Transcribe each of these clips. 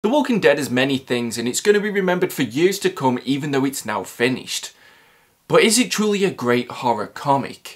The Walking Dead is many things and it's going to be remembered for years to come even though it's now finished. But is it truly a great horror comic?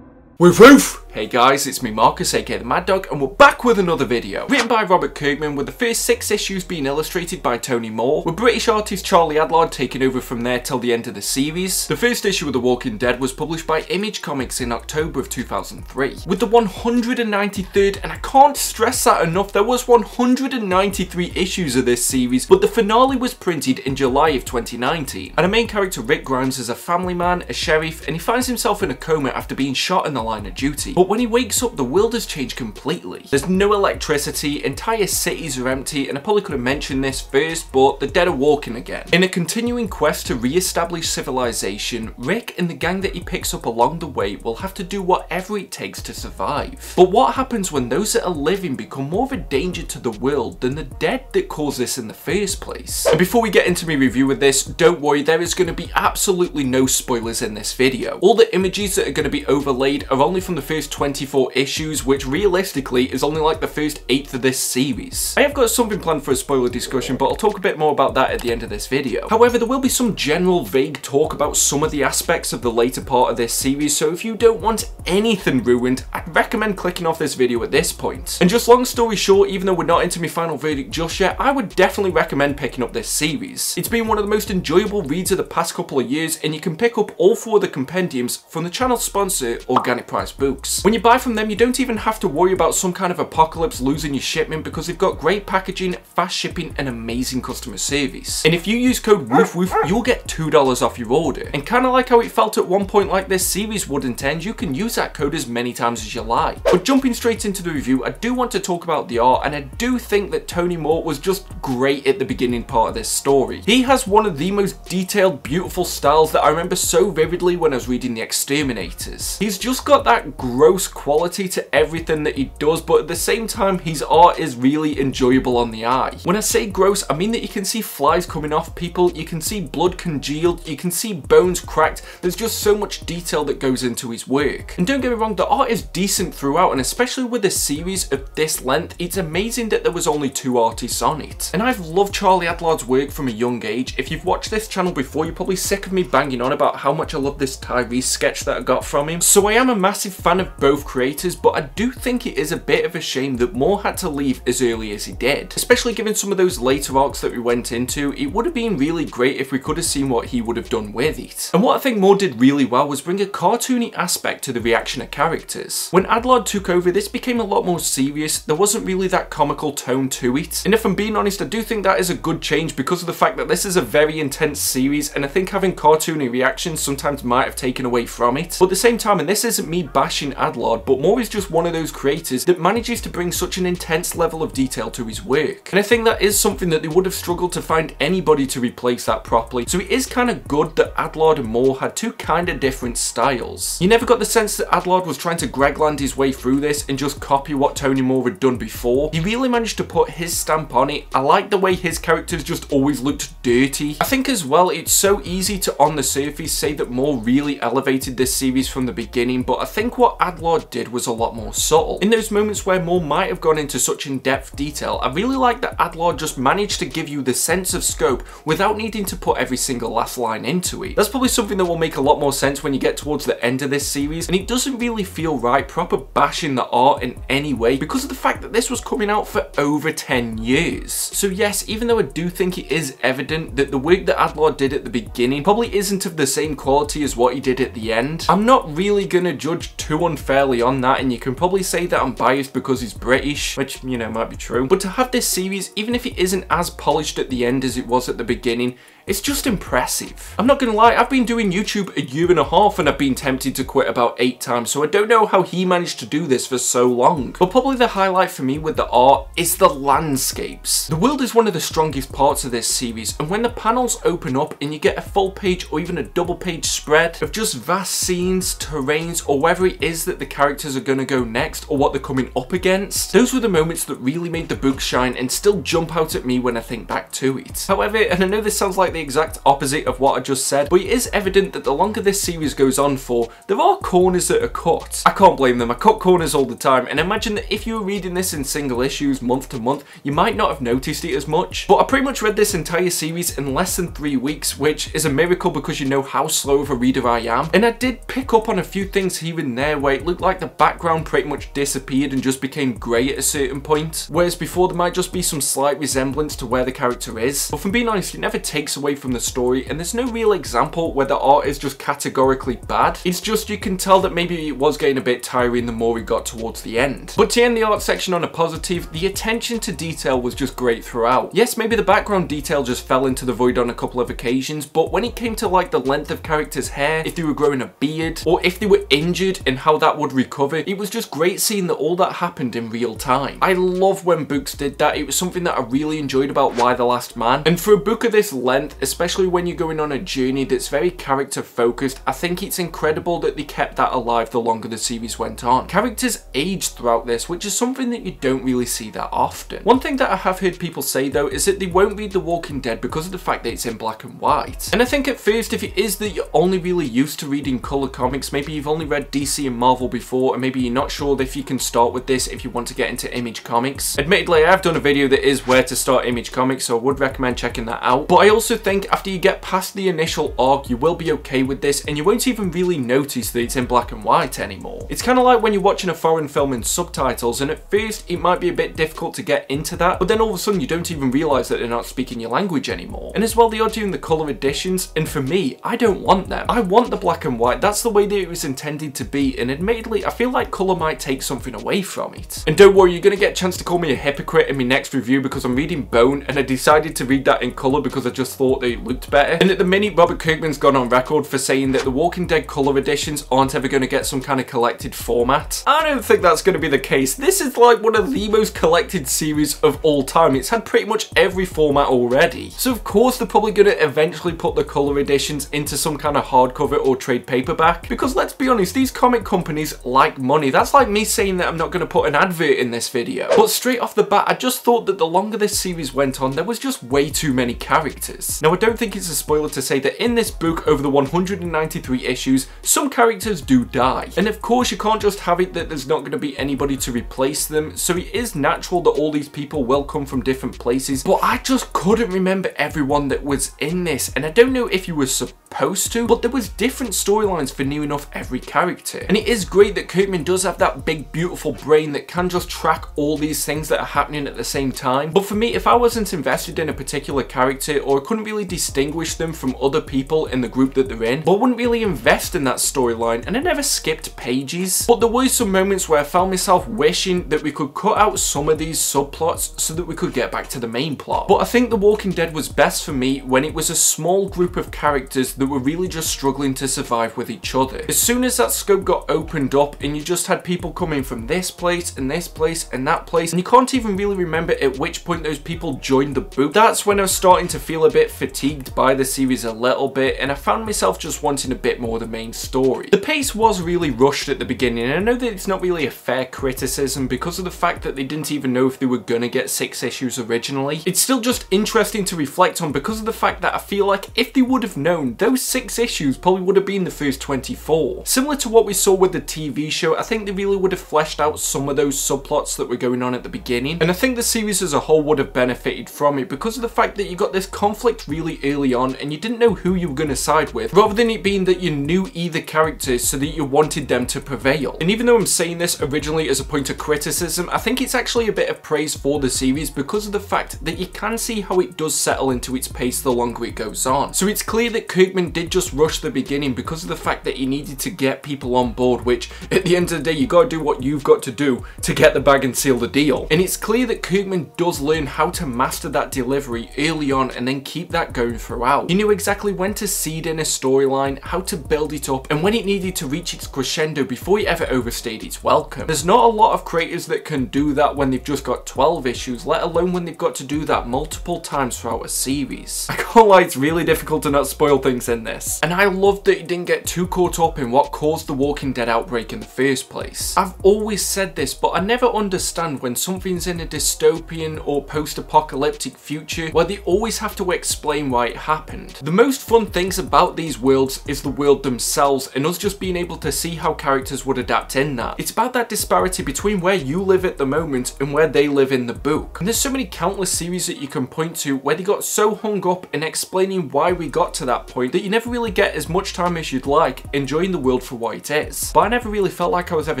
Woof woof! Hey guys, it's me Marcus aka the Mad Dog and we're back with another video. Written by Robert Kirkman with the first 6 issues being illustrated by Tony Moore, with British artist Charlie Adlard taking over from there till the end of the series. The first issue of The Walking Dead was published by Image Comics in October of 2003. With the 193rd, and I can't stress that enough, there was 193 issues of this series, but the finale was printed in July of 2019. And the main character Rick Grimes is a family man, a sheriff, and he finds himself in a coma after being shot in the line of duty. But when he wakes up, the world has changed completely. There's no electricity, entire cities are empty, and I probably could have mentioned this first, but the dead are walking again. In a continuing quest to re-establish civilization, Rick and the gang that he picks up along the way will have to do whatever it takes to survive. But what happens when those that are living become more of a danger to the world than the dead that caused this in the first place? And before we get into my review of this, don't worry, there is going to be absolutely no spoilers in this video. All the images that are going to be overlaid are only from the first 24 issues, which realistically is only like the first 8th of this series. I have got something planned for a spoiler discussion, but I'll talk a bit more about that at the end of this video. However, there will be some general vague talk about some of the aspects of the later part of this series, so if you don't want anything ruined, I'd recommend clicking off this video at this point. And just long story short, even though we're not into my final verdict just yet, I would definitely recommend picking up this series. It's been one of the most enjoyable reads of the past couple of years, and you can pick up all 4 of the compendiums from the channel's sponsor, Organic Price Books. When you buy from them, you don't even have to worry about some kind of apocalypse losing your shipment because they've got great packaging, fast shipping, and amazing customer service. And if you use code WOOFWOOF, you'll get $2 off your order. And kind of like how it felt at one point like this series would intend, you can use that code as many times as you like. But jumping straight into the review, I do want to talk about the art, and I do think that Tony Moore was just great at the beginning part of this story. He has one of the most detailed, beautiful styles that I remember so vividly when I was reading The Exterminators. He's just got that gross quality to everything that he does, but at the same time his art is really enjoyable on the eye. When I say gross, I mean that you can see flies coming off people, you can see blood congealed, you can see bones cracked. There's just so much detail that goes into his work. And don't get me wrong, the art is decent throughout, and especially with a series of this length, it's amazing that there was only 2 artists on it. And I've loved Charlie Adlard's work from a young age. If you've watched this channel before, you're probably sick of me banging on about how much I love this Tyrese sketch that I got from him. So I am a massive fan of both creators, but I do think it is a bit of a shame that Moore had to leave as early as he did. Especially given some of those later arcs that we went into, it would have been really great if we could have seen what he would have done with it. And what I think Moore did really well was bring a cartoony aspect to the reaction of characters. When Adlard took over, this became a lot more serious. There wasn't really that comical tone to it. And if I'm being honest, I do think that is a good change because of the fact that this is a very intense series, and I think having cartoony reactions sometimes might have taken away from it. But at the same time, and this isn't me bashing Adlard, but Moore is just one of those creators that manages to bring such an intense level of detail to his work. And I think that is something that they would have struggled to find anybody to replace that properly. So it is kind of good that Adlard and Moore had 2 kind of different styles. You never got the sense that Adlard was trying to Gregland his way through this and just copy what Tony Moore had done before. He really managed to put his stamp on it. I like the way his characters just always looked dirty. I think as well, it's so easy to on the surface say that Moore really elevated this series from the beginning, but I think what Adlard did was a lot more subtle. In those moments where Moore might have gone into such in-depth detail, I really like that Adlard just managed to give you the sense of scope without needing to put every single last line into it. That's probably something that will make a lot more sense when you get towards the end of this series, and it doesn't really feel right proper bashing the art in any way because of the fact that this was coming out for over 10 years. So yes, even though I do think it is evident that the work that Adlard did at the beginning probably isn't of the same quality as what he did at the end, I'm not really gonna judge too unfairly on that, and you can probably say that I'm biased because he's British, which, you know, might be true. But to have this series, even if it isn't as polished at the end as it was at the beginning, it's just impressive. I'm not gonna lie, I've been doing YouTube a year and a half and I've been tempted to quit about 8 times, so I don't know how he managed to do this for so long. But probably the highlight for me with the art is the landscapes. The world is one of the strongest parts of this series, and when the panels open up and you get a full page or even a double page spread of just vast scenes, terrains, or wherever it is that the characters are gonna go next or what they're coming up against, those were the moments that really made the book shine and still jump out at me when I think back to it. However, and I know this sounds like the exact opposite of what I just said, but it is evident that the longer this series goes on for, there are corners that are cut. I can't blame them, I cut corners all the time, and imagine that if you were reading this in single issues month to month, you might not have noticed it as much. But I pretty much read this entire series in less than 3 weeks, which is a miracle because you know how slow of a reader I am. And I did pick up on a few things here and there where it looked like the background pretty much disappeared and just became grey at a certain point, whereas before there might just be some slight resemblance to where the character is. But from being honest, it never takes away from the story, and there's no real example where the art is just categorically bad. It's just you can tell that maybe it was getting a bit tiring the more we got towards the end. But to end the art section on a positive, the attention to detail was just great throughout. Yes, maybe the background detail just fell into the void on a couple of occasions, but when it came to like the length of characters' hair, if they were growing a beard, or if they were injured and how that would recover, it was just great seeing that all that happened in real time. I love when books did that. It was something that I really enjoyed about Y: The Last Man, and for a book of this length, especially when you're going on a journey that's very character focused, I think it's incredible that they kept that alive the longer the series went on. Characters aged throughout this, which is something that you don't really see that often. One thing that I have heard people say though is that they won't read The Walking Dead because of the fact that it's in black and white. And I think at first, if it is that you're only really used to reading colour comics, maybe you've only read DC and Marvel before, and maybe you're not sure if you can start with this if you want to get into Image Comics. Admittedly, I've done a video that is where to start Image Comics, so I would recommend checking that out. But I also think after you get past the initial arc, you will be okay with this, and you won't even really notice that it's in black and white anymore. It's kind of like when you're watching a foreign film in subtitles, and at first it might be a bit difficult to get into that, but then all of a sudden you don't even realise that they're not speaking your language anymore. And as well, they are doing the colour editions, and for me, I don't want them. I want the black and white. That's the way that it was intended to be, and admittedly, I feel like colour might take something away from it. And don't worry, you're going to get a chance to call me a hypocrite in my next review because I'm reading Bone, and I decided to read that in colour because I just thought that it looked better. And at the minute, Robert Kirkman's gone on record for saying that the Walking Dead colour editions aren't ever going to get some kind of collected format. I don't think that's going to be the case. This is like one of the most collected series of all time. It's had pretty much every format already. So of course they're probably going to eventually put the colour editions into some kind of hardcover or trade paperback, because let's be honest, these comic companies like money. That's like me saying that I'm not going to put an advert in this video. But straight off the bat, I just thought that the longer this series went on, there was just way too many characters. Now I don't think it's a spoiler to say that in this book, over the 193 issues, some characters do die. And of course you can't just have it that there's not going to be anybody to replace them, so it is natural that all these people will come from different places, but I just couldn't remember everyone that was in this, and I don't know if you were supposed to, but there was different storylines for near enough every character. And it is great that Kirkman does have that big beautiful brain that can just track all these things that are happening at the same time. But for me, if I wasn't invested in a particular character, or couldn't really distinguish them from other people in the group that they're in, but I wouldn't really invest in that storyline, and I never skipped pages. But there were some moments where I found myself wishing that we could cut out some of these subplots so that we could get back to the main plot. But I think The Walking Dead was best for me when it was a small group of characters that were really just struggling to survive with each other. As soon as that scope got opened up and you just had people coming from this place and this place and that place, and you can't even really remember at which point those people joined the book, that's when I was starting to feel a bit fatigued by the series a little bit, and I found myself just wanting a bit more of the main story. The pace was really rushed at the beginning, and I know that it's not really a fair criticism because of the fact that they didn't even know if they were gonna get 6 issues originally. It's still just interesting to reflect on because of the fact that I feel like if they would have known, those 6 issues probably would have been the first 24. Similar to what we saw with the TV show, I think they really would have fleshed out some of those subplots that were going on at the beginning, and I think the series as a whole would have benefited from it because of the fact that you got this conflict really early on and you didn't know who you were going to side with, rather than it being that you knew either character so that you wanted them to prevail. And even though I'm saying this originally as a point of criticism, I think it's actually a bit of praise for the series because of the fact that you can see how it does settle into its pace the longer it goes on. So it's clear that Kirkman did just rush the beginning because of the fact that he needed to get people on board, which at the end of the day, you gotta do what you've got to do to get the bag and seal the deal. And it's clear that Kirkman does learn how to master that delivery early on and then keep that going throughout. He knew exactly when to seed in a storyline, how to build it up, and when it needed to reach its crescendo before it ever overstayed its welcome. There's not a lot of creators that can do that when they've just got 12 issues, let alone when they've got to do that multiple times throughout a series. I can't lie, it's really difficult to not spoil things, and in this. And I loved that he didn't get too caught up in what caused the Walking Dead outbreak in the first place. I've always said this, but I never understand when something's in a dystopian or post-apocalyptic future where they always have to explain why it happened. The most fun things about these worlds is the world themselves and us just being able to see how characters would adapt in that. It's about that disparity between where you live at the moment and where they live in the book. And there's so many countless series that you can point to where they got so hung up in explaining why we got to that point that you never really get as much time as you'd like enjoying the world for what it is. But I never really felt like I was ever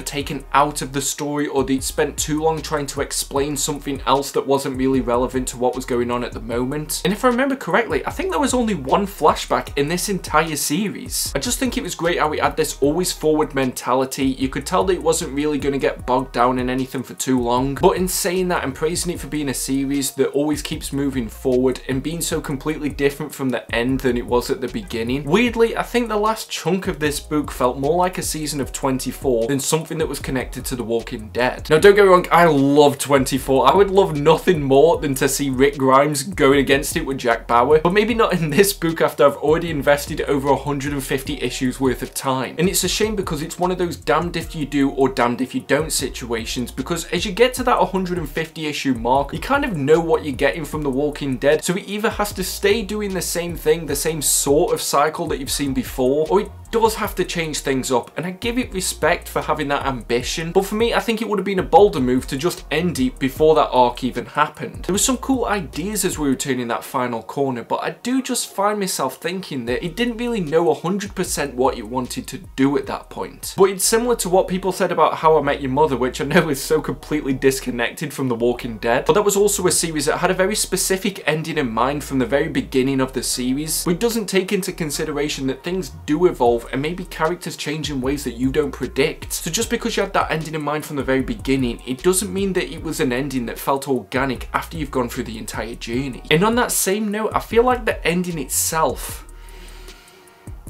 taken out of the story or they'd spent too long trying to explain something else that wasn't really relevant to what was going on at the moment. And if I remember correctly, I think there was only one flashback in this entire series. I just think it was great how it had this always forward mentality. You could tell that it wasn't really going to get bogged down in anything for too long. But in saying that and praising it for being a series that always keeps moving forward and being so completely different from the end than it was at the beginning. Weirdly, I think the last chunk of this book felt more like a season of 24 than something that was connected to The Walking Dead. Now don't get me wrong, I love 24. I would love nothing more than to see Rick Grimes going against it with Jack Bauer, but maybe not in this book after I've already invested over 150 issues worth of time. And it's a shame because it's one of those damned if you do or damned if you don't situations, because as you get to that 150 issue mark, you kind of know what you're getting from The Walking Dead, so it either has to stay doing the same thing, the same sort of cycle that you've seen before, or it does have to change things up, and I give it respect for having that ambition. But for me, I think it would have been a bolder move to just end it before that arc even happened. There were some cool ideas as we were turning that final corner, but I do just find myself thinking that it didn't really know 100% what it wanted to do at that point. But it's similar to what people said about How I Met Your Mother, which I know is so completely disconnected from The Walking Dead, but that was also a series that had a very specific ending in mind from the very beginning of the series, which doesn't take into consideration that things do evolve and maybe characters change in ways that you don't predict. So just because you had that ending in mind from the very beginning, it doesn't mean that it was an ending that felt organic after you've gone through the entire journey. And on that same note, I feel like the ending itself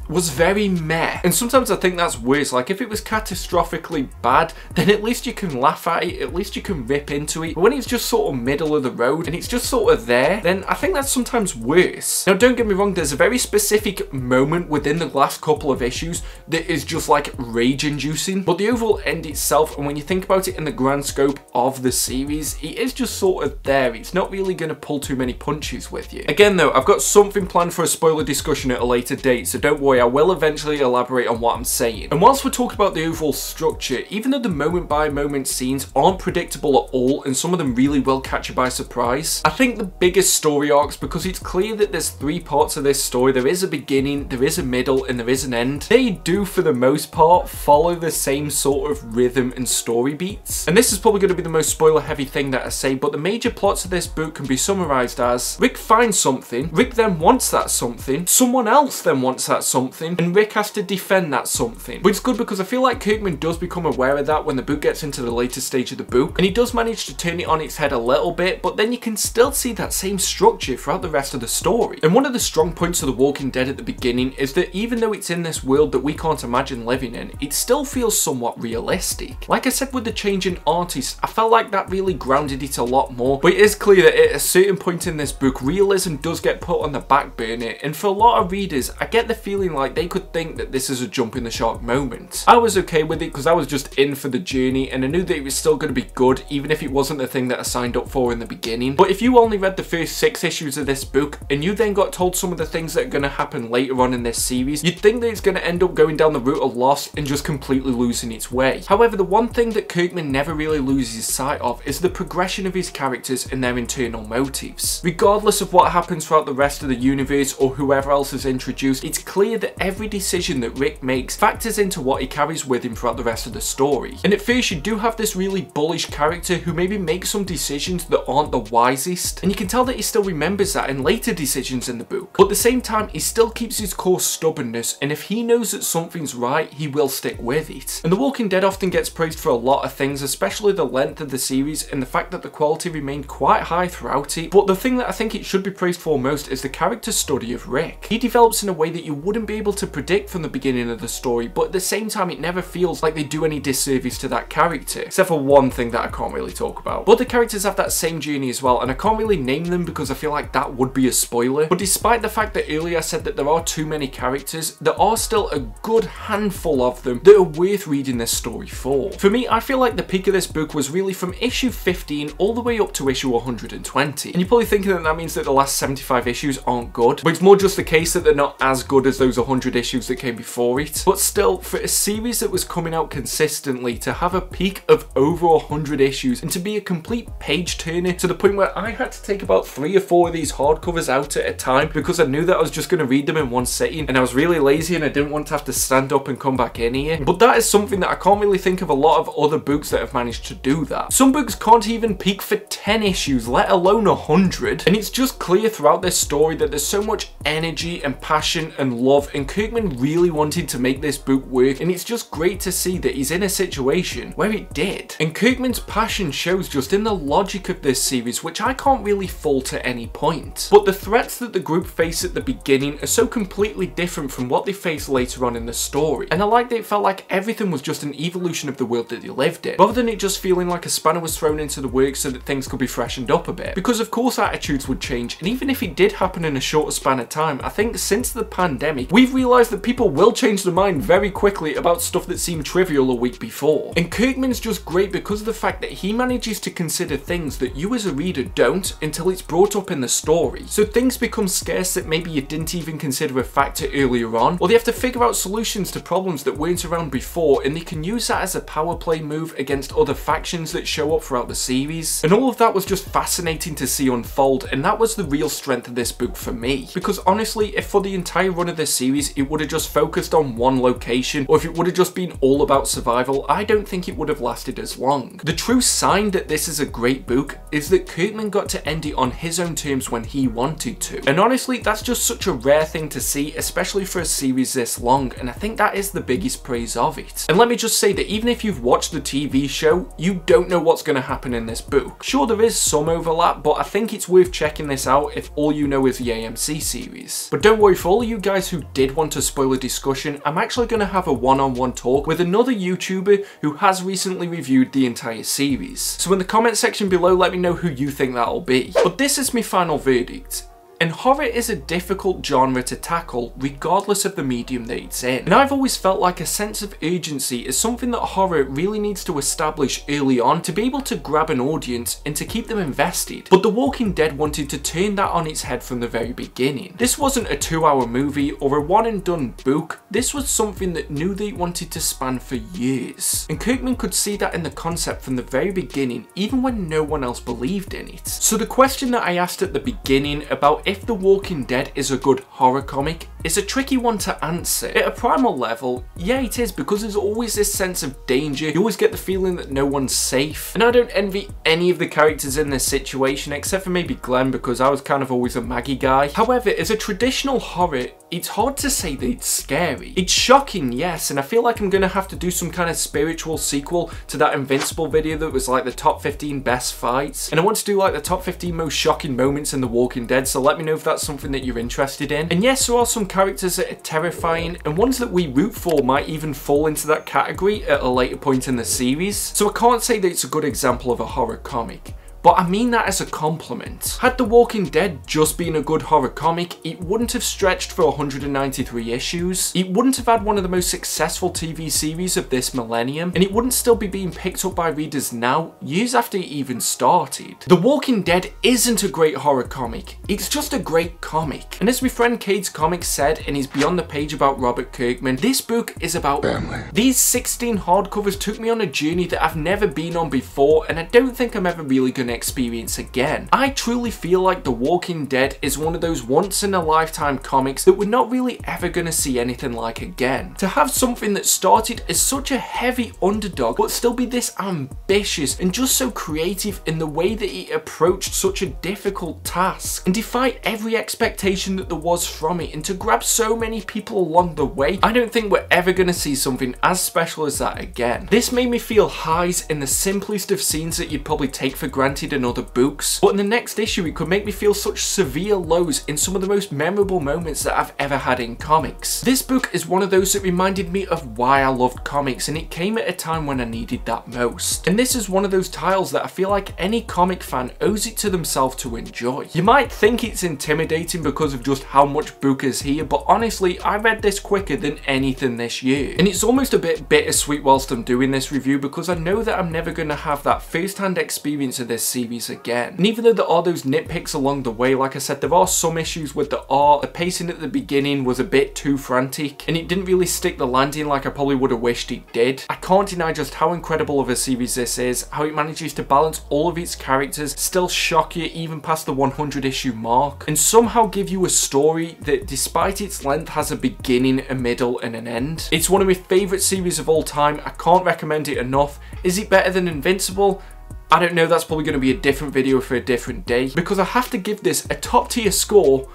was very meh. And sometimes I think that's worse. Like if it was catastrophically bad, then at least you can laugh at it, at least you can rip into it. But when it's just sort of middle of the road and it's just sort of there, then I think that's sometimes worse. Now don't get me wrong, there's a very specific moment within the last couple of issues that is just like rage inducing, but the overall end itself, and when you think about it in the grand scope of the series, it is just sort of there. It's not really going to pull too many punches with you. Again though, I've got something planned for a spoiler discussion at a later date, so don't worry, I will eventually elaborate on what I'm saying. And whilst we're talking about the overall structure, even though the moment by moment scenes aren't predictable at all and some of them really will catch you by surprise, I think the biggest story arcs, because it's clear that there's 3 parts of this story, there is a beginning, there is a middle, and there is an end, they do for the most part follow the same sort of rhythm and story beats. And this is probably going to be the most spoiler heavy thing that I say, but the major plots of this book can be summarised as Rick finds something, Rick then wants that something, someone else then wants that something, and Rick has to defend that something. But it's good because I feel like Kirkman does become aware of that when the book gets into the later stage of the book, and he does manage to turn it on its head a little bit, but then you can still see that same structure throughout the rest of the story. And one of the strong points of The Walking Dead at the beginning is that even though it's in this world that we can't imagine living in, it still feels somewhat realistic. Like I said with the change in artist, I felt like that really grounded it a lot more, but it is clear that at a certain point in this book, realism does get put on the back burner, and for a lot of readers, I get the feeling like they could think that this is a jump in the shark moment. I was okay with it because I was just in for the journey and I knew that it was still going to be good even if it wasn't the thing that I signed up for in the beginning. But if you only read the first 6 issues of this book and you then got told some of the things that are going to happen later on in this series, you'd think that it's going to end up going down the route of loss and just completely losing its way. However, the one thing that Kirkman never really loses sight of is the progression of his characters and their internal motives. Regardless of what happens throughout the rest of the universe or whoever else is introduced, it's clear that every decision that Rick makes factors into what he carries with him throughout the rest of the story. And at first you do have this really bullish character who maybe makes some decisions that aren't the wisest, and you can tell that he still remembers that in later decisions in the book, but at the same time he still keeps his core stubbornness, and if he knows that something's right, he will stick with it. And The Walking Dead often gets praised for a lot of things, especially the length of the series and the fact that the quality remained quite high throughout it, but the thing that I think it should be praised for most is the character study of Rick. He develops in a way that you wouldn't be able to predict from the beginning of the story, but at the same time it never feels like they do any disservice to that character, except for one thing that I can't really talk about. But the characters have that same journey as well, and I can't really name them because I feel like that would be a spoiler. But despite the fact that earlier I said that there are too many characters, there are still a good handful of them that are worth reading this story for. For me, I feel like the peak of this book was really from issue 15 all the way up to issue 120. And you're probably thinking that that means that the last 75 issues aren't good, but it's more just the case that they're not as good as those 100 issues that came before it. But still, for a series that was coming out consistently, to have a peak of over 100 issues and to be a complete page turner to the point where I had to take about 3 or 4 of these hardcovers out at a time because I knew that I was just going to read them in one sitting, and I was really lazy and I didn't want to have to stand up and come back in here. But that is something that I can't really think of a lot of other books that have managed to do that. Some books can't even peak for 10 issues, let alone 100. And it's just clear throughout this story that there's so much energy and passion and love, and Kirkman really wanted to make this book work, and it's just great to see that he's in a situation where it did. And Kirkman's passion shows just in the logic of this series, which I can't really fault at any point. But the threats that the group face at the beginning are so completely different from what they face later on in the story, and I like that it felt like everything was just an evolution of the world that they lived in, rather than it just feeling like a spanner was thrown into the works so that things could be freshened up a bit. Because of course attitudes would change, and even if it did happen in a shorter span of time, I think since the pandemic, we've realised that people will change their mind very quickly about stuff that seemed trivial a week before. And Kirkman's just great because of the fact that he manages to consider things that you as a reader don't until it's brought up in the story. So things become scarce that maybe you didn't even consider a factor earlier on, or they have to figure out solutions to problems that weren't around before, and they can use that as a power play move against other factions that show up throughout the series. And all of that was just fascinating to see unfold, and that was the real strength of this book for me. Because honestly, if for the entire run of this series it would have just focused on one location, or if it would have just been all about survival, I don't think it would have lasted as long. The true sign that this is a great book is that Kirkman got to end it on his own terms when he wanted to. And honestly, that's just such a rare thing to see, especially for a series this long, and I think that is the biggest praise of it. And let me just say that even if you've watched the TV show, you don't know what's going to happen in this book. Sure, there is some overlap, but I think it's worth checking this out if all you know is the AMC series. But don't worry, for all of you guys who did want a spoiler discussion, I'm actually going to have a one-on-one talk with another YouTuber who has recently reviewed the entire series. So in the comment section below, let me know who you think that'll be. But this is my final verdict. And horror is a difficult genre to tackle regardless of the medium that it's in. And I've always felt like a sense of urgency is something that horror really needs to establish early on to be able to grab an audience and to keep them invested. But The Walking Dead wanted to turn that on its head from the very beginning. This wasn't a 2-hour movie or a one and done book. This was something that knew they wanted to span for years. And Kirkman could see that in the concept from the very beginning, even when no one else believed in it. So the question that I asked at the beginning about if The Walking Dead is a good horror comic is a tricky one to answer. At a primal level, yeah it is, because there's always this sense of danger. You always get the feeling that no one's safe. And I don't envy any of the characters in this situation, except for maybe Glenn, because I was kind of always a Maggie guy. However, as a traditional horror, it's hard to say that it's scary. It's shocking, yes, and I feel like I'm gonna have to do some kind of spiritual sequel to that Invincible video that was like the top 15 best fights. And I want to do like the top 15 most shocking moments in The Walking Dead, so let me know if that's something that you're interested in. And yes, there are some characters that are terrifying, and ones that we root for might even fall into that category at a later point in the series. So I can't say that it's a good example of a horror comic. But I mean that as a compliment. Had The Walking Dead just been a good horror comic, it wouldn't have stretched for 193 issues, it wouldn't have had one of the most successful TV series of this millennium, and it wouldn't still be being picked up by readers now, years after it even started. The Walking Dead isn't a great horror comic, it's just a great comic. And as my friend Cade's Comics said in his Beyond the Page about Robert Kirkman, this book is about family. These 16 hardcovers took me on a journey that I've never been on before, and I don't think I'm ever really gonna experience again. I truly feel like The Walking Dead is one of those once in a lifetime comics that we're not really ever gonna see anything like again. To have something that started as such a heavy underdog but still be this ambitious and just so creative in the way that it approached such a difficult task and defied every expectation that there was from it, and to grab so many people along the way, I don't think we're ever gonna see something as special as that again. This made me feel highs in the simplest of scenes that you'd probably take for granted disappointed in other books, but in the next issue it could make me feel such severe lows in some of the most memorable moments that I've ever had in comics. This book is one of those that reminded me of why I loved comics, and it came at a time when I needed that most. And this is one of those titles that I feel like any comic fan owes it to themselves to enjoy. You might think it's intimidating because of just how much book is here, but honestly I read this quicker than anything this year. And it's almost a bit bittersweet whilst I'm doing this review because I know that I'm never going to have that first-hand experience of this series again. And even though there are those nitpicks along the way, like I said, there are some issues with the art. The pacing at the beginning was a bit too frantic and it didn't really stick the landing like I probably would have wished it did. I can't deny just how incredible of a series this is, how it manages to balance all of its characters, still shock you even past the 100 issue mark, and somehow give you a story that despite its length has a beginning, a middle and an end. It's one of my favourite series of all time. I can't recommend it enough. Is it better than Invincible? I don't know, that's probably going to be a different video for a different day, because I have to give this a top tier score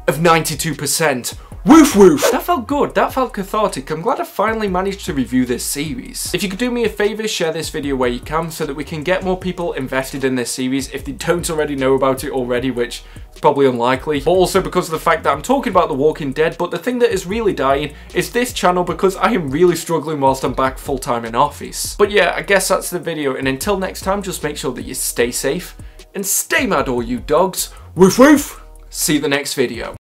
of 92%. Woof woof! That felt good, that felt cathartic. I'm glad I finally managed to review this series. If you could do me a favour, share this video where you can so that we can get more people invested in this series if they don't already know about it already, which is probably unlikely. But also because of the fact that I'm talking about The Walking Dead, but the thing that is really dying is this channel because I am really struggling whilst I'm back full time in office. But yeah, I guess that's the video, and until next time, just make sure that you stay safe and stay mad all you dogs. Woof woof! See you in the next video.